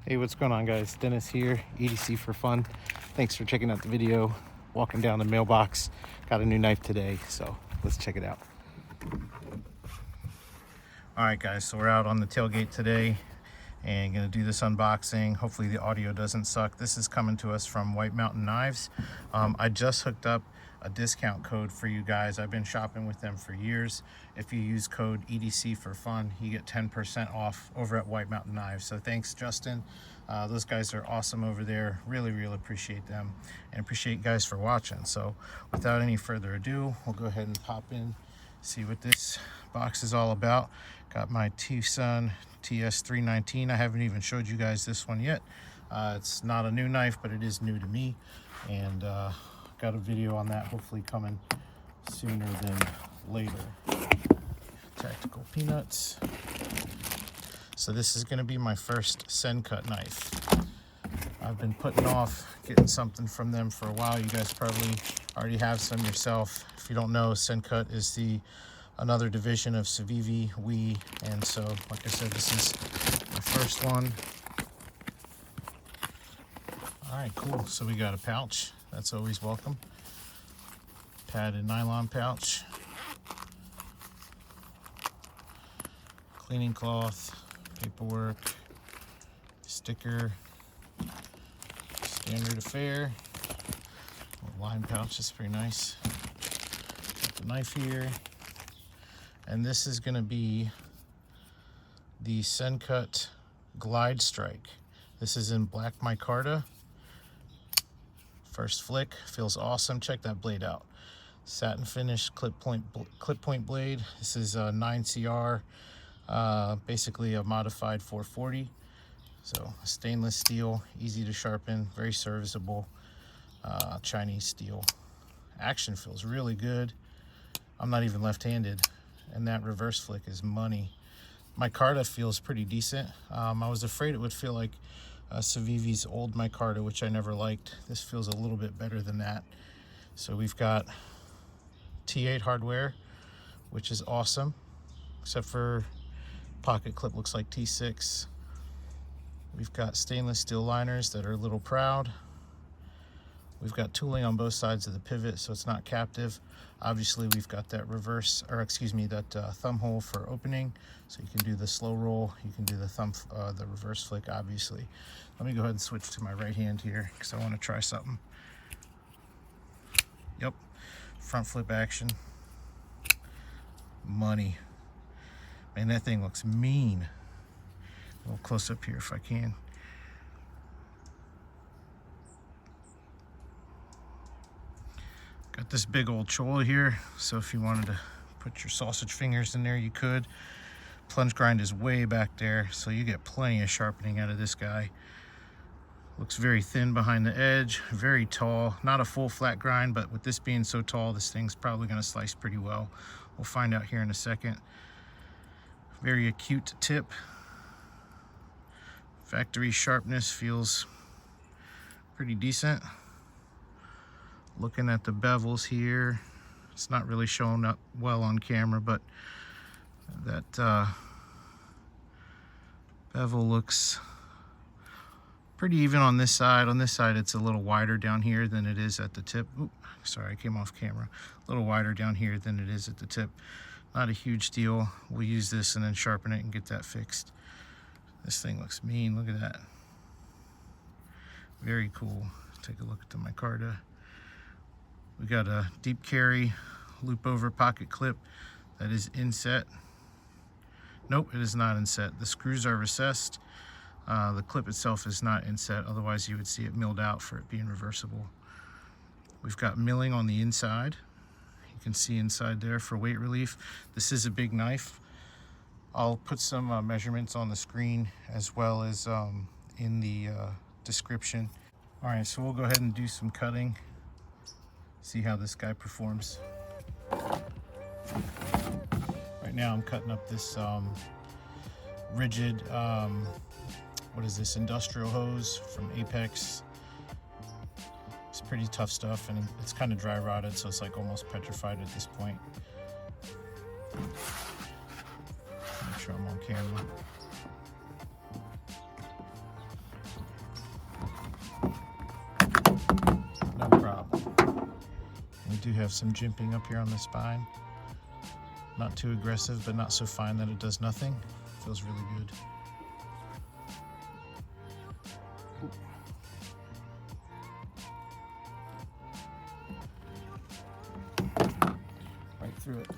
Hey, what's going on, guys? Dennis here, EDC for Fun. Thanks for checking out the video. Walking down the mailbox, got a new knife today, so let's check it out. All right, guys, so we're out on the tailgate today and gonna do this unboxing. Hopefully the audio doesn't suck. This is coming to us from White Mountain Knives. I just hooked up a discount code for you guys. I've been shopping with them for years. If you use code EDC for Fun, you get 10% off over at White Mountain Knives. So thanks, Justin. Those guys are awesome over there. Really appreciate them and appreciate you guys for watching. So without any further ado, we'll go ahead and pop in, see what this box is all about. Got my T-Sun TS319. I haven't even showed you guys this one yet. It's not a new knife, but it is new to me, and got a video on that hopefully coming sooner than later. Tactical peanuts. So this is going to be my first Sencut knife. I've been putting off getting something from them for a while. You guys probably already have some yourself. If you don't know, Sencut is another division of Civivi, and so like I said, this is my first one. All right, cool. So we got a pouch. That's always welcome. Padded nylon pouch. Cleaning cloth, paperwork, sticker, standard affair. Line pouch is pretty nice. Got the knife here. And this is going to be the Sencut Glidestrike. This is in black micarta. First flick, feels awesome. Check that blade out. Satin Finish clip point blade. This is a 9CR, basically a modified 440. So stainless steel, easy to sharpen, very serviceable. Chinese steel. Action feels really good. I'm not even left-handed, and that reverse flick is money. Micarta feels pretty decent. I was afraid it would feel like Civivi's old micarta, which I never liked. This feels a little bit better than that. So we've got T8 hardware, which is awesome, except for pocket clip looks like T6. We've got stainless steel liners that are a little proud. We've got tooling on both sides of the pivot, so it's not captive. Obviously, we've got that thumb hole for opening, so you can do the slow roll. You can do the reverse flick, obviously. Let me go ahead and switch to my right hand here because I want to try something. Yep, front flip action. Money. Man, that thing looks mean. A little close up here if I can. Got this big old choil here, so if you wanted to put your sausage fingers in there, you could. Plunge grind is way back there, so you get plenty of sharpening out of this guy. Looks very thin behind the edge, very tall. Not a full flat grind, but with this being so tall, this thing's probably going to slice pretty well. We'll find out here in a second. Very acute tip. Factory sharpness feels pretty decent. Looking at the bevels here, it's not really showing up well on camera, but that bevel looks pretty even on this side. On this side, it's a little wider down here than it is at the tip. Oop, sorry, I came off camera. A little wider down here than it is at the tip. Not a huge deal. We'll use this and then sharpen it and get that fixed. This thing looks mean. Look at that. Very cool. Take a look at the micarta. We got a deep carry loop over pocket clip that is inset. Nope, it is not inset. The screws are recessed. The clip itself is not inset, otherwise you would see it milled out for it being reversible. We've got milling on the inside. You can see inside there for weight relief. This is a big knife. I'll put some measurements on the screen as well as in the description. All right, so we'll go ahead and do some cutting. See how this guy performs. Right now I'm cutting up this rigid, what is this, industrial hose from Apex. It's pretty tough stuff, and it's kind of dry rotted, so it's like almost petrified at this point. Make sure I'm on camera. do have some jimping up here on the spine. Not too aggressive, but not so fine that it does nothing. Feels really good. Right through it.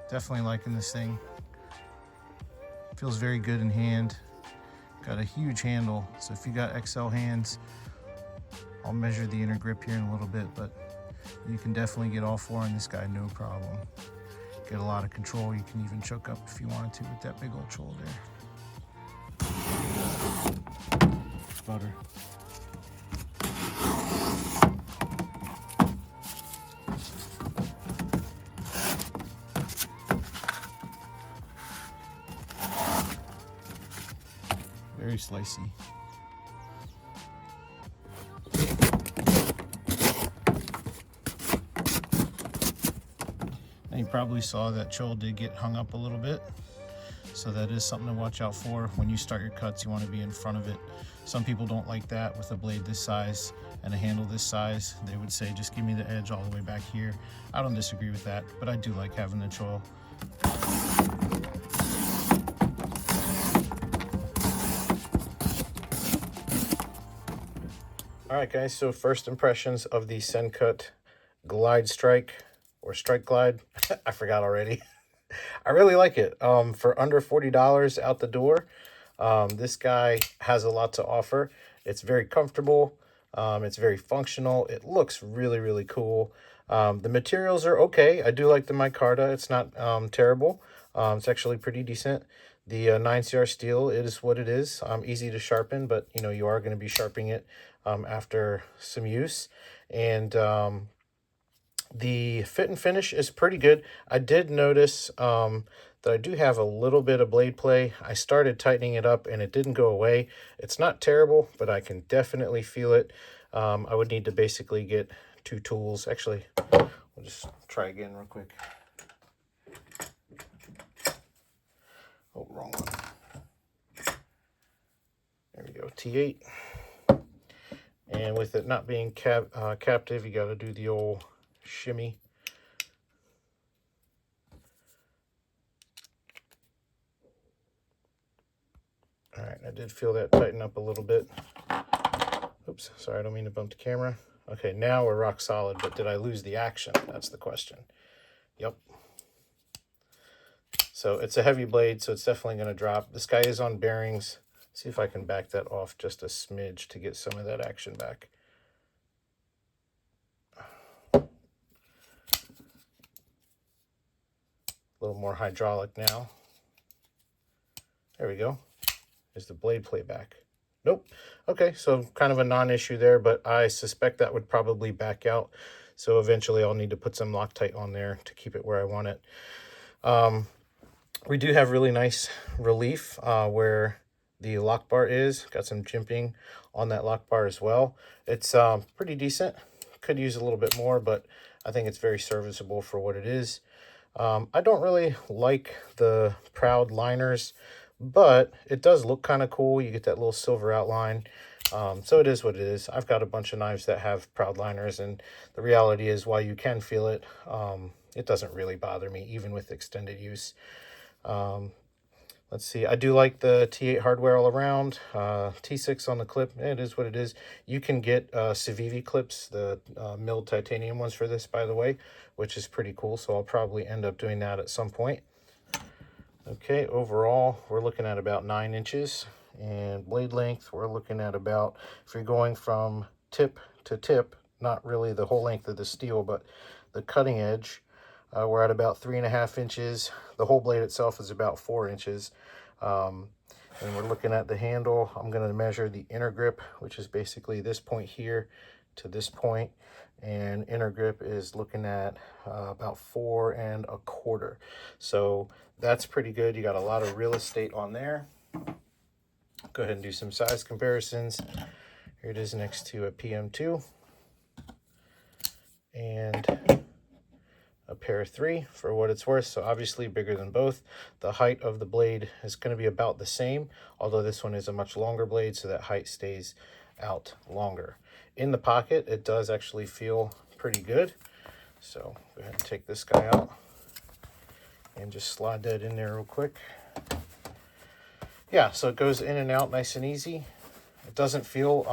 Definitely liking this thing. Feels very good in hand. Got a huge handle, so if you got XL hands, I'll measure the inner grip here in a little bit, but you can definitely get all four on this guy, no problem. Get a lot of control. You can even choke up if you wanted to with that big old troll there. Butter. Very slicey. You probably saw that choll did get hung up a little bit, so that is something to watch out for. When you start your cuts, you want to be in front of it. Some people don't like that with a blade this size and a handle this size. They would say, just give me the edge all the way back here. I don't disagree with that, but I do like having the choll. Alright guys, so first impressions of the Sencut Glidestrike, or Strike Glide. I forgot already. I really like it. For under $40 out the door, this guy has a lot to offer. It's very comfortable. It's very functional. It looks really, really cool. The materials are okay. I do like the micarta. It's not terrible. It's actually pretty decent. The 9CR steel, it is what it is. Easy to sharpen, but you know, you are going to be sharpening it after some use. And the fit and finish is pretty good. I did notice that I do have a little bit of blade play. I started tightening it up and it didn't go away. It's not terrible, but I can definitely feel it. I would need to basically get two tools. Actually, we'll just try again real quick. Oh, wrong one. There we go, T8. And with it not being captive, you got to do the old shimmy. All right, I did feel that tighten up a little bit. Oops, sorry, I don't mean to bump the camera. Okay, now we're rock solid, but did I lose the action? That's the question. Yep. So it's a heavy blade, so it's definitely going to drop. This guy is on bearings. See if I can back that off just a smidge to get some of that action back. A little more hydraulic now. There we go. Is the blade play back? Nope. Okay, so kind of a non-issue there, but I suspect that would probably back out. So eventually I'll need to put some Loctite on there to keep it where I want it. We do have really nice relief where the lock bar is. Got some jimping on that lock bar as well. It's pretty decent. Could use a little bit more, but I think it's very serviceable for what it is. I don't really like the proud liners, but it does look kind of cool. You get that little silver outline. So it is what it is. I've got a bunch of knives that have proud liners, and the reality is, while you can feel it, it doesn't really bother me, even with extended use. Let's see, I do like the T8 hardware all around. T6 on the clip, it is what it is. You can get Civivi clips, the milled titanium ones for this, by the way, which is pretty cool, so I'll probably end up doing that at some point. Okay, overall, we're looking at about 9 inches. And blade length, we're looking at about, if you're going from tip to tip, not really the whole length of the steel, but the cutting edge, we're at about 3.5 inches. The whole blade itself is about 4 inches. And we're looking at the handle. I'm going to measure the inner grip, which is basically this point here to this point. And inner grip is looking at about 4 1/4. So that's pretty good. You got a lot of real estate on there. Go ahead and do some size comparisons. Here it is next to a PM2 and a pair 3 for what it's worth. So obviously bigger than both. The height of the blade is going to be about the same, although this one is a much longer blade, so that height stays out longer. In the pocket, it does actually feel pretty good. So go ahead and take this guy out and just slide that in there real quick. Yeah, so it goes in and out nice and easy. It doesn't feel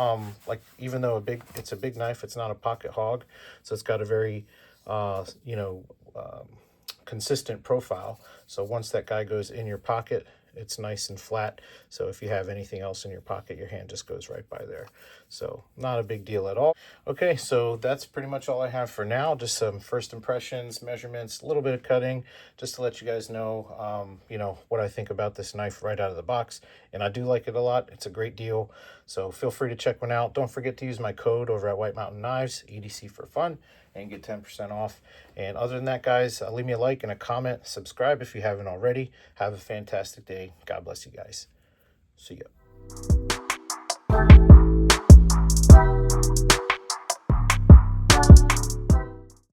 like, even though it's a big knife, it's not a pocket hog. So it's got a very, consistent profile. So once that guy goes in your pocket, it's nice and flat. So if you have anything else in your pocket, your hand just goes right by there. So not a big deal at all. Okay, so that's pretty much all I have for now. Just some first impressions, measurements, a little bit of cutting, just to let you guys know, what I think about this knife right out of the box. And I do like it a lot. It's a great deal. So feel free to check one out. Don't forget to use my code over at White Mountain Knives, EDC for fun, and get 10% off. And other than that, guys, leave me a like and a comment. Subscribe if you haven't already. Have a fantastic day. God bless you guys. See ya.